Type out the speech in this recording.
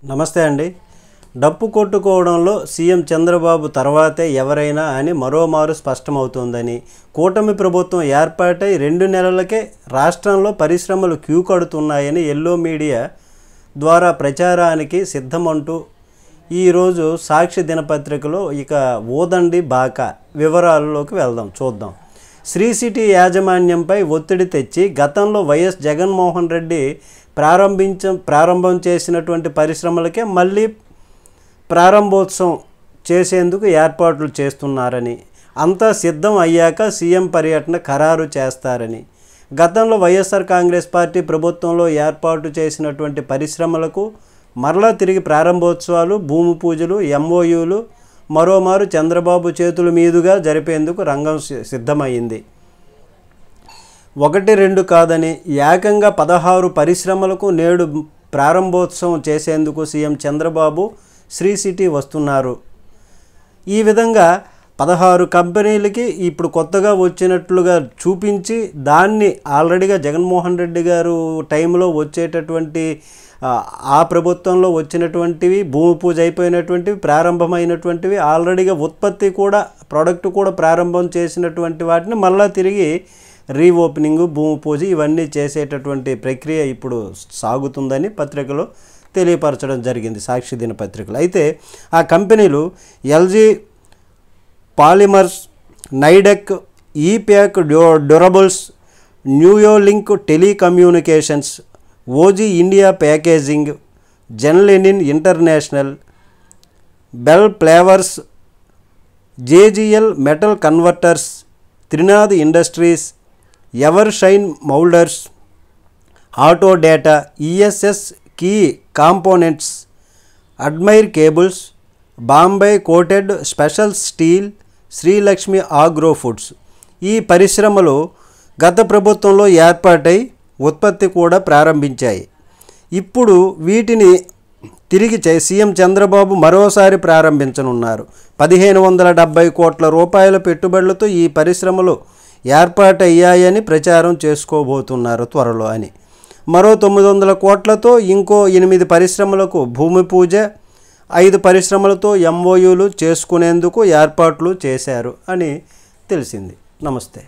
నమస్తే అండి. డప్పు కొట్టుకోవడంలో సీఎం చంద్రబాబు తర్వాతే ఎవరైనా అని మరోమారు స్పష్టమవుతోందని, కూటమి ప్రభుత్వం ఏర్పాటై 2 నెలలకే రాష్ట్రంలో పరిశ్రమలు క్యూ కడుతున్నాయని ఎల్లో మీడియా ద్వారా ప్రచారానికి సిద్ధమంటూ ఈరోజు సాక్షి దినపత్రికలో ఇక ఊదండి బాకా వివరాల్లోకి చూద్దాం. శ్రీ సిటీ యాజమాన్యంపై ఒత్తిడి తెచ్చి గతంలో వైఎస్ జగన్మోహన్ రెడ్డి ప్రారంభం చేసినటువంటి పరిశ్రమలకే మళ్ళీ ప్రారంభోత్సవం చేసేందుకు ఏర్పాట్లు చేస్తున్నారని, అంతా సిద్ధం అయ్యాక సీఎం పర్యటన ఖరారు చేస్తారని, గతంలో వైఎస్ఆర్ కాంగ్రెస్ పార్టీ ప్రభుత్వంలో ఏర్పాటు చేసినటువంటి పరిశ్రమలకు మరలా తిరిగి ప్రారంభోత్సవాలు, భూమి పూజలు, ఎంఓయూలు మరోమారు చంద్రబాబు చేతుల మీదుగా జరిపేందుకు రంగం సిద్ధమైంది. 1-2 కాదని ఏకంగా 16 పరిశ్రమలకు నేడు ప్రారంభోత్సవం చేసేందుకు సీఎం చంద్రబాబు శ్రీ సిటీ వస్తున్నారు. ఈ విధంగా 16 కంపెనీలకి ఇప్పుడు కొత్తగా వచ్చినట్లుగా చూపించి, దాన్ని ఆల్రెడీగా జగన్మోహన్ రెడ్డి గారు టైంలో వచ్చేటటువంటి ఆ ప్రభుత్వంలో వచ్చినటువంటివి, భూమి పూజ అయిపోయినటువంటివి, ప్రారంభమైనటువంటివి, ఆల్రెడీగా ఉత్పత్తి కూడా ప్రోడక్ట్ కూడా ప్రారంభం చేసినటువంటి వాటిని మళ్ళా తిరిగి రీఓపెనింగ్, భూమి పూజ ఇవన్నీ చేసేటటువంటి ప్రక్రియ ఇప్పుడు సాగుతుందని పత్రికలో తెలియపరచడం జరిగింది, సాక్షి దినపత్రికలు. అయితే ఆ కంపెనీలు LG polymers, Nidec, EPACK durables, న్యూయోలింక్ టెలికమ్యూనికేషన్స్, ఓజీ ఇండియా ప్యాకేజింగ్, జెన్లెనిన్ international, Bell flavours, JGL metal converters, Trinath industries, ever shine moulders, auto data, ESS Kay components, admire cables, Bombay coated special steel, Srilakshmi agro foods ఈ పరిశ్రమలు గత ప్రభుత్వంలో ఏర్పాటై ఉత్పత్తి కూడా ప్రారంభించాయి. ఇప్పుడు వీటిని తిరిగి సీఎం చంద్రబాబు మరోసారి ప్రారంభించనున్నారు. 1570 కోట్ల రూపాయల పెట్టుబడులతో ఈ పరిశ్రమలు ఏర్పాటయ్యాయని ప్రచారం చేసుకోబోతున్నారు త్వరలో అని. మరో 900 కోట్లతో ఇంకో 8 పరిశ్రమలకు భూమి పూజ, 5 పరిశ్రమలతో ఎంఓయూలు చేసుకునేందుకు ఏర్పాట్లు చేశారు అని తెలిసింది. నమస్తే.